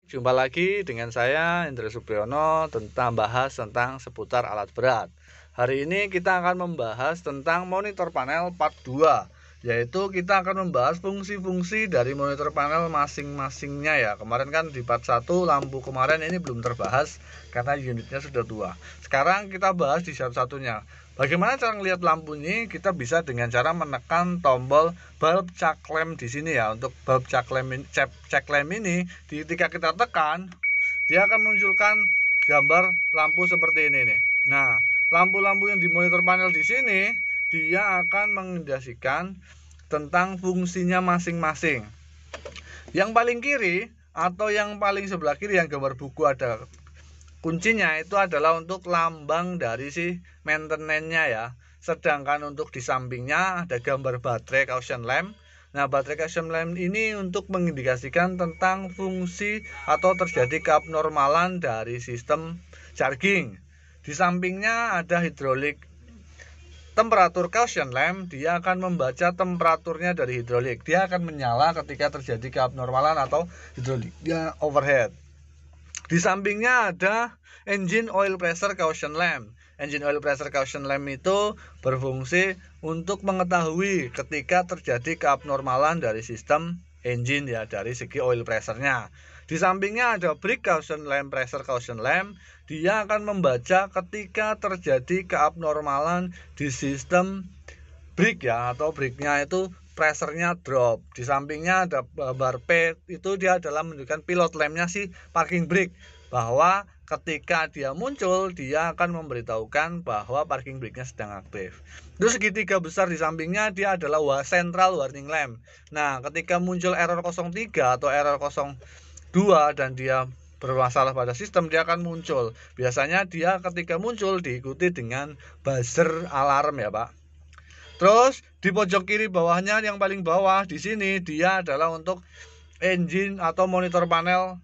Jumpa lagi dengan saya Indra Supriyono tentang seputar alat berat. Hari ini kita akan membahas tentang monitor panel part 2, yaitu kita akan membahas fungsi-fungsi dari monitor panel masing-masingnya ya. Kemarin kan di part 1 lampu kemarin ini belum terbahas karena unitnya sudah tua. Sekarang kita bahas di satu-satunya. Bagaimana cara melihat lampu ini? Kita bisa dengan cara menekan tombol bulb check lamp di sini ya. Untuk bulb check lamp ini, ketika kita tekan, dia akan munculkan gambar lampu seperti ini nih. Nah, lampu-lampu yang di monitor panel di sini, dia akan mengindikasikan tentang fungsinya masing-masing. Yang paling kiri atau yang paling sebelah kiri yang gambar buku ada kuncinya itu adalah untuk lambang dari si maintenance-nya ya. Sedangkan untuk di sampingnya ada gambar baterai caution lamp. Nah, baterai caution lamp ini untuk mengindikasikan tentang fungsi atau terjadi keabnormalan dari sistem charging. Di sampingnya ada hidrolik temperatur caution lamp, dia akan membaca temperaturnya dari hidrolik. Dia akan menyala ketika terjadi keabnormalan atau hidroliknya overhead. Di sampingnya ada engine oil pressure caution lamp. Engine oil pressure caution lamp itu berfungsi untuk mengetahui ketika terjadi keabnormalan dari sistem engine ya, dari segi oil pressure-nya. Di sampingnya ada brake caution lamp, pressure caution lamp. Dia akan membaca ketika terjadi keabnormalan di sistem brake ya, atau brake-nya itu pressure-nya drop. Di sampingnya ada gambar P, itu dia adalah menunjukkan pilot lamp-nya si parking brake, bahwa ketika dia muncul dia akan memberitahukan bahwa parking brake-nya sedang aktif. Terus segitiga besar di sampingnya dia adalah central warning lamp. Nah, ketika muncul error 03 atau error 02 dan dia bermasalah pada sistem, dia akan muncul. Biasanya dia ketika muncul diikuti dengan buzzer alarm ya, Pak. Terus di pojok kiri bawahnya yang paling bawah di sini dia adalah untuk engine atau monitor panel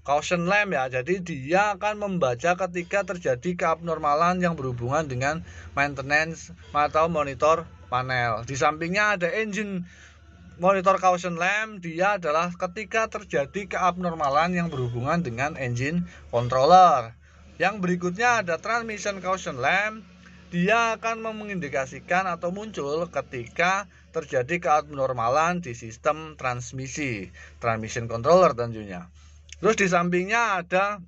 caution lamp ya. Jadi dia akan membaca ketika terjadi keabnormalan yang berhubungan dengan maintenance atau monitor panel. Di sampingnya ada engine monitor caution lamp, dia adalah ketika terjadi keabnormalan yang berhubungan dengan engine controller. Yang berikutnya ada transmission caution lamp. Dia akan mengindikasikan atau muncul ketika terjadi keabnormalan di sistem transmisi, transmission controller tentunya. Terus di sampingnya ada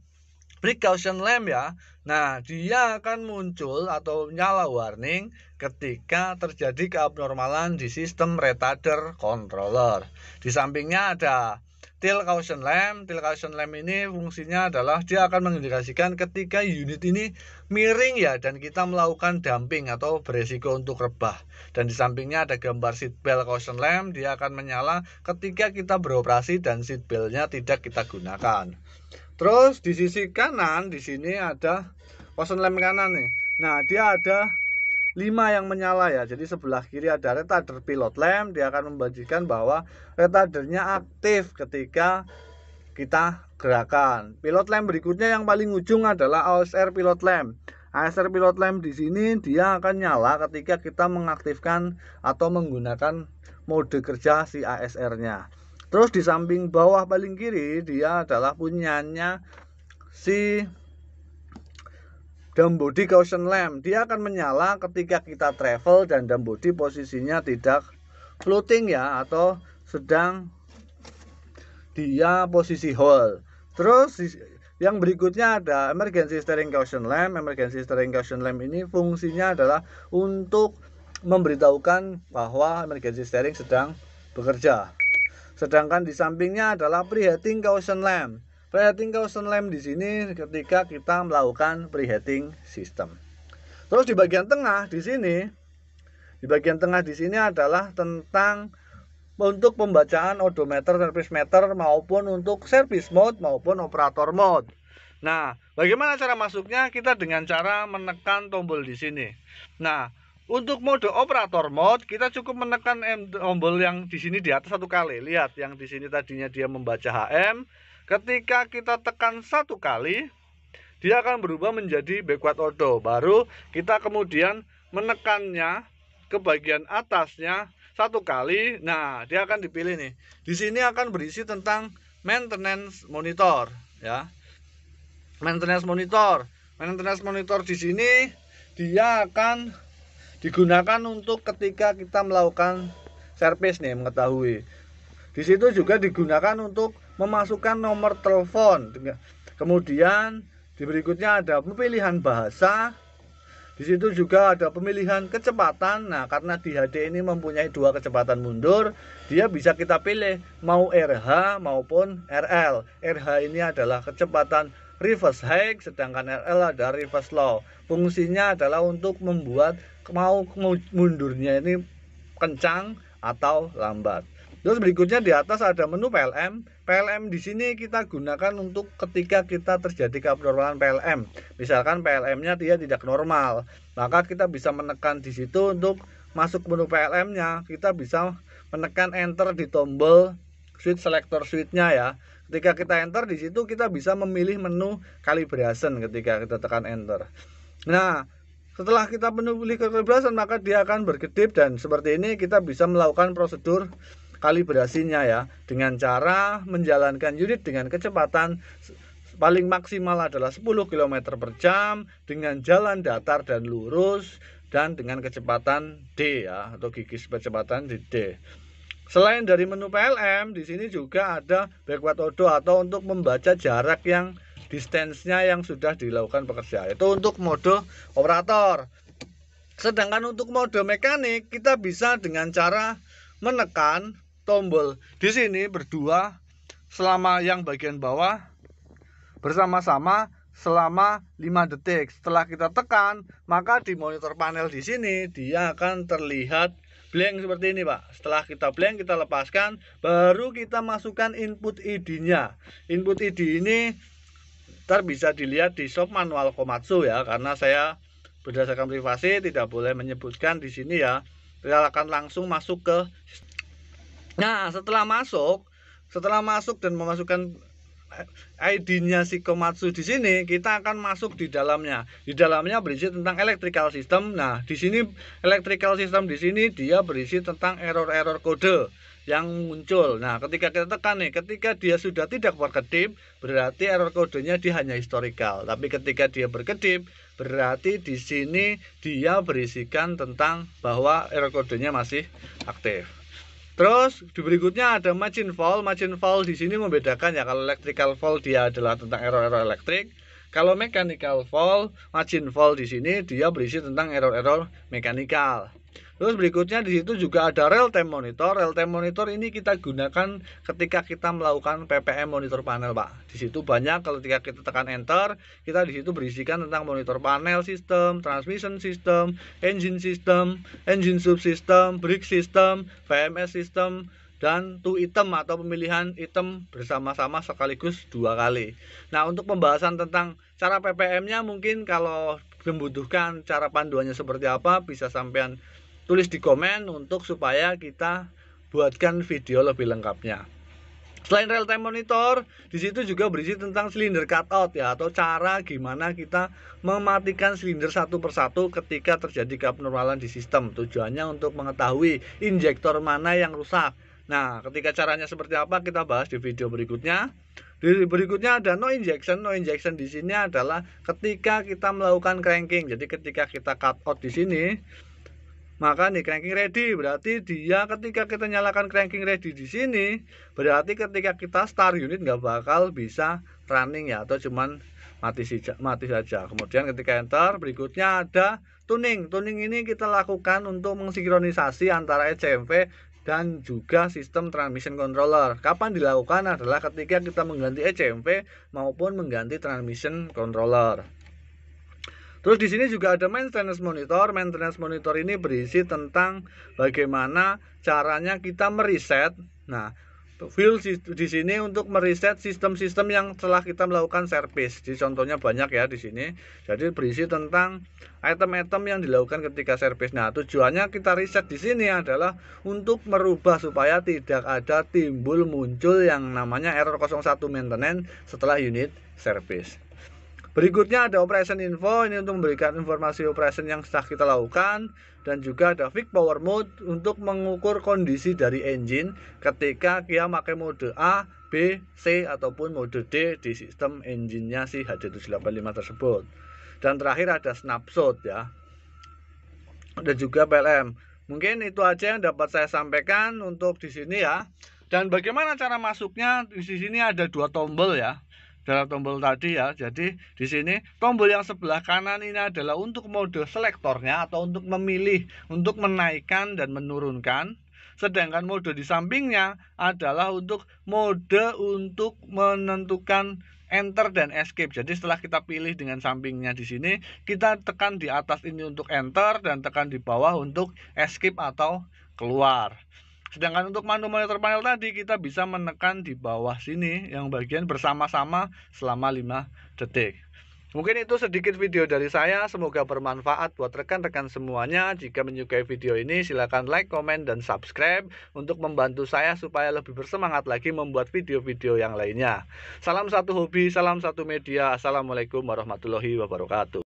brake caution lamp ya. Nah, dia akan muncul atau nyala warning ketika terjadi keabnormalan di sistem retarder controller. Di sampingnya ada tail caution lamp. Tail caution lamp ini fungsinya adalah dia akan mengindikasikan ketika unit ini miring ya, dan kita melakukan dumping atau beresiko untuk rebah. Dan di sampingnya ada gambar seat belt caution lamp. Dia akan menyala ketika kita beroperasi dan seat beltnya tidak kita gunakan. Terus di sisi kanan di sini ada caution lamp kanan nih. Nah, dia ada 5 yang menyala ya. Jadi sebelah kiri ada retarder pilot lamp, dia akan membagikan bahwa retardernya aktif ketika kita gerakan. Pilot lamp berikutnya yang paling ujung adalah ASR pilot lamp. ASR pilot lamp di sini dia akan nyala ketika kita mengaktifkan atau menggunakan mode kerja si ASR-nya. Terus di samping bawah paling kiri dia adalah punyanya si dumb body caution lamp. Dia akan menyala ketika kita travel dan dumb body posisinya tidak floating ya, atau sedang dia posisi hold. Terus yang berikutnya ada emergency steering caution lamp. Emergency steering caution lamp ini fungsinya adalah untuk memberitahukan bahwa emergency steering sedang bekerja. Sedangkan di sampingnya adalah preheating caution lamp. Preheating caution lamp di sini ketika kita melakukan preheating system. Terus di bagian tengah di sini adalah tentang untuk pembacaan odometer, service meter maupun untuk service mode maupun operator mode. Nah, bagaimana cara masuknya? Kita dengan cara menekan tombol di sini. Nah, untuk mode operator mode kita cukup menekan tombol yang di sini di atas satu kali. Lihat yang di sini tadinya dia membaca HM. Ketika kita tekan satu kali, dia akan berubah menjadi backward auto. Baru kita kemudian menekannya ke bagian atasnya satu kali. Nah, dia akan dipilih nih. Di sini akan berisi tentang maintenance monitor ya. Maintenance monitor di sini dia akan digunakan untuk ketika kita melakukan servis nih, mengetahui. Di situ juga digunakan untuk memasukkan nomor telepon. Kemudian di berikutnya ada pemilihan bahasa. Di situ juga ada pemilihan kecepatan. Nah, karena di HD ini mempunyai 2 kecepatan mundur, dia bisa kita pilih mau RH maupun RL. RH ini adalah kecepatan reverse high, sedangkan RL ada reverse low. Fungsinya adalah untuk membuat mau mundurnya ini kencang atau lambat. Terus berikutnya di atas ada menu PLM. PLM di sini kita gunakan untuk ketika kita terjadi keabnormalan PLM. Misalkan PLM-nya dia tidak normal, maka kita bisa menekan di situ untuk masuk menu PLM-nya. Kita bisa menekan enter di tombol switch selector switch-nya ya. Ketika kita enter di situ kita bisa memilih menu calibration ketika kita tekan enter. Nah, setelah kita memilih calibration maka dia akan berkedip dan seperti ini kita bisa melakukan prosedur kalibrasinya ya, dengan cara menjalankan unit dengan kecepatan paling maksimal adalah 10 km per jam dengan jalan datar dan lurus dan dengan kecepatan D ya, atau gigi kecepatan di D. Selain dari menu PLM, di sini juga ada backward auto atau untuk membaca jarak yang distance-nya yang sudah dilakukan pekerja. Itu untuk mode operator. Sedangkan untuk mode mekanik kita bisa dengan cara menekan tombol di sini berdua selama yang bagian bawah bersama-sama selama 5 detik. Setelah kita tekan, maka di monitor panel di sini dia akan terlihat blank seperti ini, Pak. Setelah kita blank, kita lepaskan, baru kita masukkan input ID-nya. Input ID ini ntar bisa dilihat di shop manual Komatsu ya, karena saya berdasarkan privasi tidak boleh menyebutkan di sini ya. Kita akan langsung masuk ke. Nah, setelah masuk dan memasukkan ID-nya si Komatsu di sini, kita akan masuk di dalamnya. Di dalamnya berisi tentang electrical system. Nah, di sini electrical system di sini dia berisi tentang error-error kode yang muncul. Nah, ketika kita tekan nih, ketika dia sudah tidak berkedip, berarti error kodenya dia hanya historical. Tapi ketika dia berkedip, berarti di sini dia berisikan tentang bahwa error kodenya masih aktif. Terus di berikutnya ada margin fault. Margin fault di sini membedakan ya, kalau electrical fault dia adalah tentang error-error elektrik. Kalau mechanical fault, margin fault di sini dia berisi tentang error-error mechanical. Terus berikutnya di situ juga ada real time monitor. Real time monitor ini kita gunakan ketika kita melakukan PPM monitor panel, Pak. Di situ banyak, kalau ketika kita tekan enter, kita di situ berisikan tentang monitor panel system, transmission system, engine subsystem, brake system, VMS system, dan to item atau pemilihan item bersama-sama sekaligus 2 kali. Nah, untuk pembahasan tentang cara PPM-nya mungkin kalau membutuhkan cara panduannya seperti apa bisa sampean tulis di komen untuk supaya kita buatkan video lebih lengkapnya. Selain real time monitor, di situ juga berisi tentang silinder cutout ya, atau cara gimana kita mematikan silinder satu persatu ketika terjadi keabnormalan di sistem. Tujuannya untuk mengetahui injektor mana yang rusak. Nah, ketika caranya seperti apa kita bahas di video berikutnya. Di berikutnya ada no injection. No injection di sini adalah ketika kita melakukan cranking. Jadi ketika kita cut out di sini, maka nih cranking ready, berarti dia ketika kita nyalakan cranking ready di sini, berarti ketika kita start unit nggak bakal bisa running ya, atau cuman mati saja. Kemudian ketika enter, berikutnya ada tuning. Tuning ini kita lakukan untuk mensinkronisasi antara ECMV dan juga sistem transmission controller. Kapan dilakukan adalah ketika kita mengganti ECMV maupun mengganti transmission controller. Terus di sini juga ada maintenance monitor. Maintenance monitor ini berisi tentang bagaimana caranya kita mereset. Nah, feel di sini untuk mereset sistem-sistem yang telah kita melakukan servis. Jadi contohnya banyak ya di sini. Jadi berisi tentang item-item yang dilakukan ketika servis. Nah, tujuannya kita reset di sini adalah untuk merubah supaya tidak ada timbul muncul yang namanya error 01 maintenance setelah unit servis. Berikutnya ada operation info, ini untuk memberikan informasi operation yang sedang kita lakukan. Dan juga ada fixed power mode untuk mengukur kondisi dari engine ketika kita pakai mode A, B, C ataupun mode D di sistem engine-nya si HD785 tersebut. Dan terakhir ada snapshot ya. Ada juga PLM. Mungkin itu aja yang dapat saya sampaikan untuk di sini ya. Dan bagaimana cara masuknya? Di sini ada 2 tombol ya. Dalam tombol tadi ya. Jadi di sini tombol yang sebelah kanan ini adalah untuk mode selektornya atau untuk memilih, untuk menaikkan dan menurunkan. Sedangkan mode di sampingnya adalah untuk mode untuk menentukan enter dan escape. Jadi setelah kita pilih dengan sampingnya di sini, kita tekan di atas ini untuk enter dan tekan di bawah untuk escape atau keluar. Sedangkan untuk menu monitor panel tadi kita bisa menekan di bawah sini yang bagian bersama-sama selama 5 detik. Mungkin itu sedikit video dari saya, semoga bermanfaat buat rekan-rekan semuanya. Jika menyukai video ini silahkan like, komen, dan subscribe untuk membantu saya supaya lebih bersemangat lagi membuat video-video yang lainnya. Salam satu hobi, salam satu media. Assalamualaikum warahmatullahi wabarakatuh.